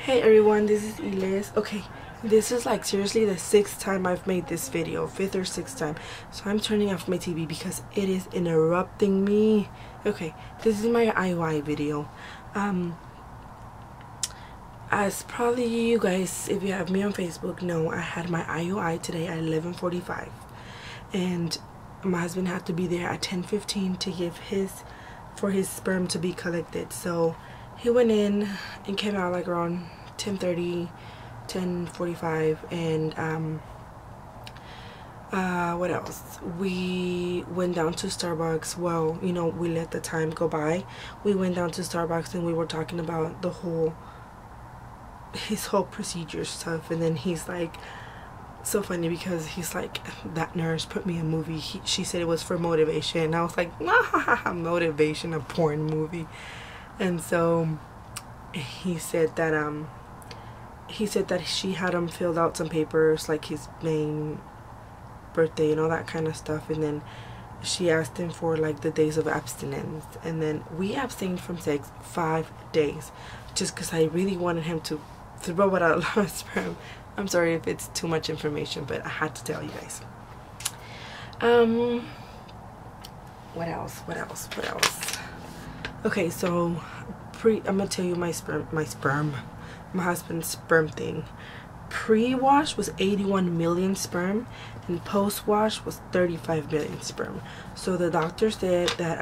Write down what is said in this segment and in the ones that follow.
Hey everyone, this is Iles. Okay, this is like seriously the 6th time I've made this video, 5th or 6th time. So I'm turning off my TV because it is interrupting me. Okay, this is my IUI video. As probably you guys, if you have me on Facebook, know I had my IUI today at 11:45, and my husband had to be there at 10:15 to give for his sperm to be collected. So he went in and came out like around 10:30, 10:45, and what else? We went down to Starbucks. Well, you know, we let the time go by. We went down to Starbucks and we were talking about his whole procedure stuff, and then he's like, so funny because he's like, that nurse put me in a movie. She said it was for motivation, and I was like, nah, motivation, a porn movie. And so he said that she had him filled out some papers, like his name, birthday, and all that kind of stuff, and then she asked him for like the days of abstinence, and then we abstained from sex 5 days just because I really wanted him to throw it out of sperm. I'm sorry if it's too much information, but I had to tell you guys. What else? Okay, so I'm gonna tell you my husband's sperm thing. Pre-wash was 81 million sperm, and post-wash was 35 million sperm. So the doctor said that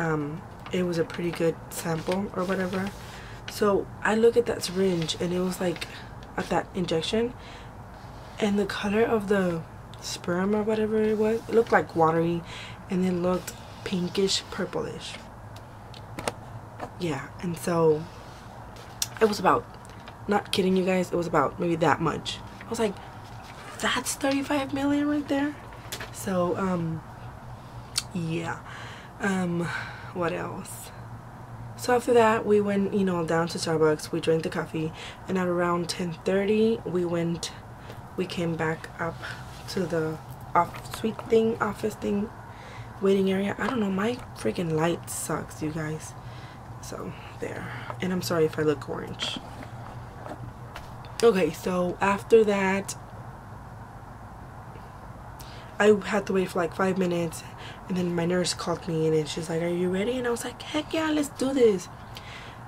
it was a pretty good sample or whatever. So I look at that syringe, and it was like, at that injection, and the color of the sperm or whatever it was, it looked like watery, and then looked pinkish purplish. Yeah, and so it was about, not kidding you guys, it was about maybe that much. I was like, that's 35 million right there. So yeah. What else? So after that, we went, you know, down to Starbucks. We drank the coffee, and at around 10:30 we came back up to the office thing, waiting area. I don't know, my freaking light sucks, you guys. So there, and I'm sorry if I look orange. Okay, so after that I had to wait for like 5 minutes, and then my nurse called me in, and she's like, are you ready? And I was like, heck yeah, let's do this.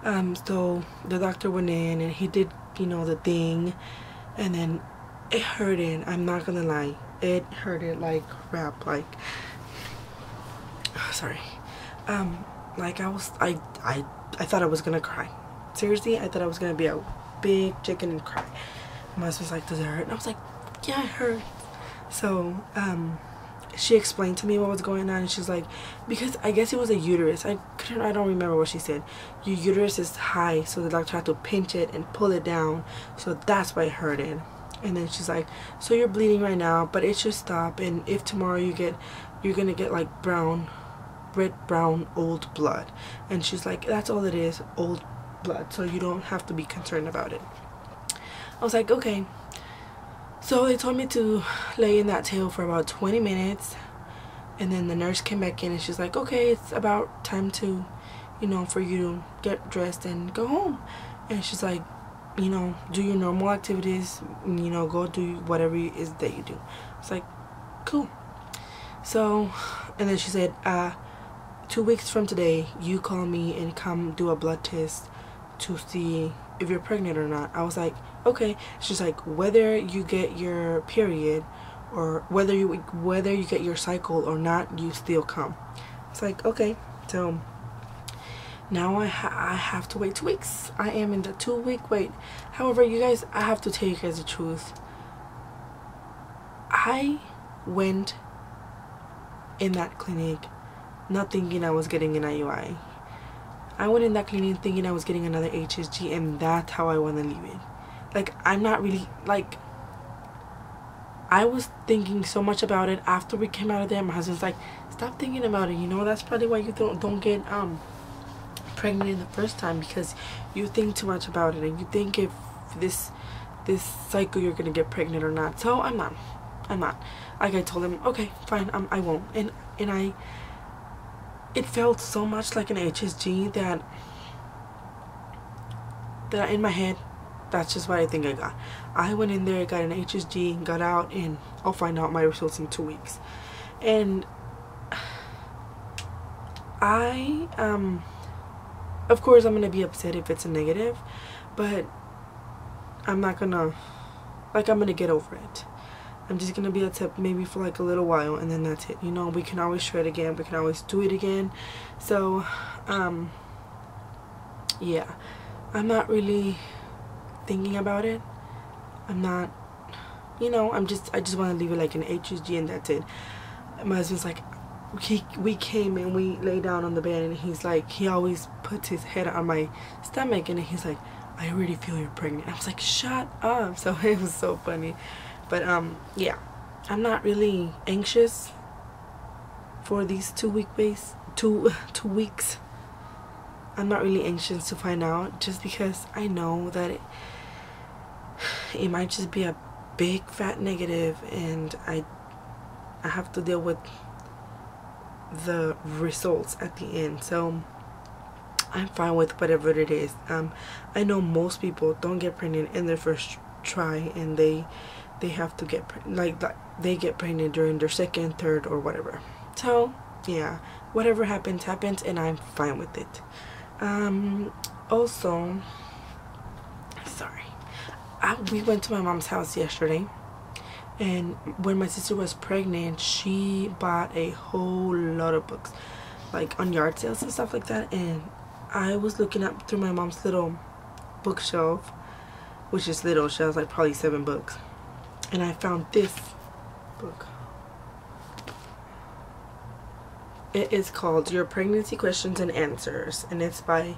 So the doctor went in, and he did, you know, the thing, and then it hurted. I'm not gonna lie, it hurted like crap. Like, sorry, like I thought I was gonna cry. Seriously, I thought I was gonna be a big chicken and cry. My husband's like, does it hurt? And I was like, yeah, it hurts. So she explained to me what was going on, and she's like, because I guess it was a uterus. I don't remember what she said. Your uterus is high, so the doctor had to pinch it and pull it down, so that's why it hurted. And then she's like, so you're bleeding right now, but it should stop, and if tomorrow you're gonna get like red brown old blood. And she's like, that's all it is, old blood, so you don't have to be concerned about it. I was like, okay. So they told me to lay in that table for about 20 minutes, and then the nurse came back in, and she's like, okay, it's about time to, you know, for you to get dressed and go home. And she's like, you know, do your normal activities, you know, go do whatever it is that you do. It's like, cool. So, and then she said, 2 weeks from today, you call me and come do a blood test to see if you're pregnant or not. I was like, okay. She's like, whether you get your period or whether you get your cycle or not, you still come. It's like, okay. So now I have to wait 2 weeks. I am in the 2-week wait. However, you guys, I have to tell you guys the truth. I went in that clinic not thinking I was getting an IUI. I went in that clinic thinking I was getting another HSG, and that's how I want to leave it. Like, I'm not really, like, I was thinking so much about it after we came out of there. My husband's like, stop thinking about it, you know, that's probably why you don't get pregnant in the first time, because you think too much about it, and you think if this cycle you're gonna get pregnant or not. So I'm not. Like, I told him, okay, fine, I won't. And it felt so much like an HSG that in my head That's just what I think I got. I went in there, got an HSG, got out, and I'll find out my results in 2 weeks. And I of course I'm gonna be upset if it's a negative, but I'm not gonna, like, I'm gonna get over it. I'm just gonna be upset maybe for like a little while, and then that's it. You know, we can always try it again, we can always do it again. So yeah, I'm not really thinking about it. I'm not, you know, I just want to leave it like an HSG, and that's it. My husband's like, we came and we lay down on the bed, and he's like, he always puts his head on my stomach, and he's like, I already feel you're pregnant. I was like, shut up. So it was so funny. But yeah, I'm not really anxious for these 2 weeks. I'm not really anxious to find out, just because I know that it might just be a big fat negative, and I have to deal with the results at the end. So I'm fine with whatever it is. I know most people don't get pregnant in their first try, and they have to get they get pregnant during their second, third, or whatever. So yeah, whatever happens, and I'm fine with it. Also, sorry, we went to my mom's house yesterday, and when my sister was pregnant, she bought a whole lot of books, like on yard sales and stuff like that. And I was looking up through my mom's little bookshelf, which is little, she has like probably 7 books, and I found this book. It is called Your Pregnancy Questions and Answers, and it's by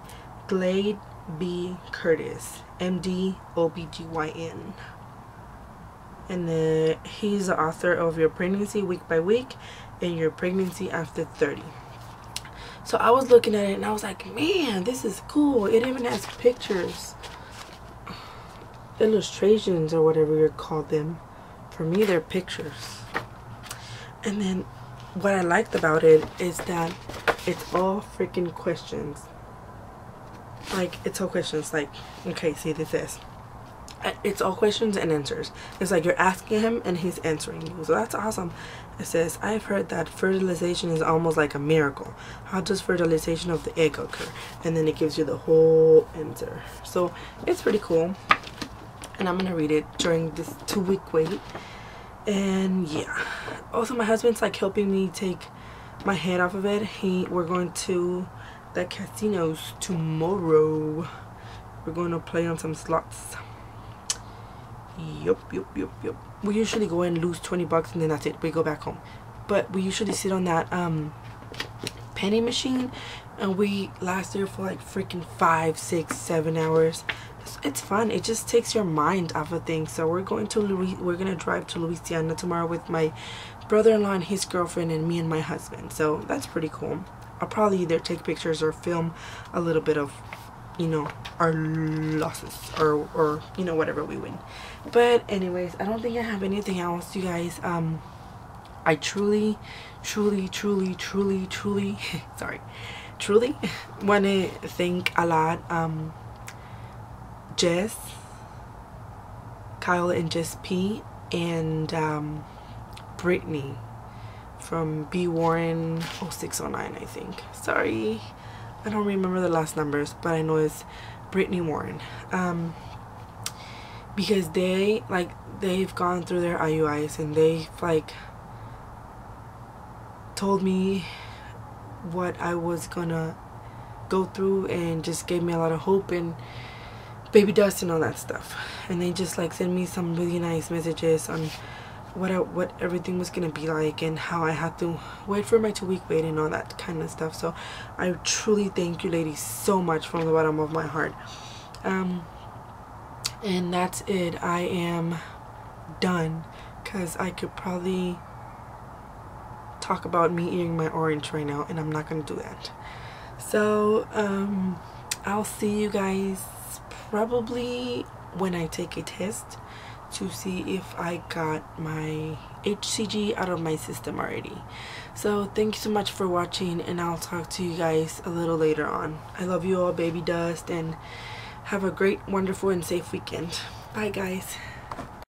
Glade B. Curtis, MD, OBGYN. And he's the author of Your Pregnancy Week by Week and Your Pregnancy After 30. So I was looking at it, and I was like, man, this is cool. It even has pictures, illustrations, or whatever you call them. For me, they're pictures. And then what I liked about it is that it's all freaking questions. Like, it's all questions. Like, okay, see, this is, it's all questions and answers. It's like you're asking him and he's answering you. So that's awesome. It says, I've heard that fertilization is almost like a miracle. How does fertilization of the egg occur? And then it gives you the whole answer. So it's pretty cool, and I'm gonna read it during this 2-week wait. And yeah, also my husband's like helping me take my head off of it. We're going to the casinos tomorrow. We're going to play on some slots. Yup. We usually go and lose 20 bucks, and then that's it, we go back home. But we usually sit on that penny machine, and we last there for like freaking 5, 6, 7 hours. It's fun. It just takes your mind off of things. So we're gonna drive to Louisiana tomorrow with my brother-in-law and his girlfriend, and me and my husband. So that's pretty cool. I'll probably either take pictures or film a little bit of, you know, our losses, or you know, whatever we win. But anyways, I don't think I have anything else, you guys. I truly sorry, truly want to thank a lot Jess, Kyle and Jess P, and Brittany from B Warren 0609, I think. Sorry, I don't remember the last numbers, but I know it's Brittany Warren. Because they've gone through their IUIs, and they've like told me what I was gonna go through, and just gave me a lot of hope and baby dust and all that stuff. And they just like sent me some really nice messages on what everything was gonna be like, and how I had to wait for my 2-week wait and all that kind of stuff. So I truly thank you ladies so much from the bottom of my heart. And that's it. I am done, because I could probably talk about me eating my orange right now, and I'm not gonna do that. So I'll see you guys probably when I take a test to see if I got my HCG out of my system already. So thank you so much for watching, and I'll talk to you guys a little later on. I love you all, baby dust, and Have a great, wonderful, and safe weekend. Bye, guys.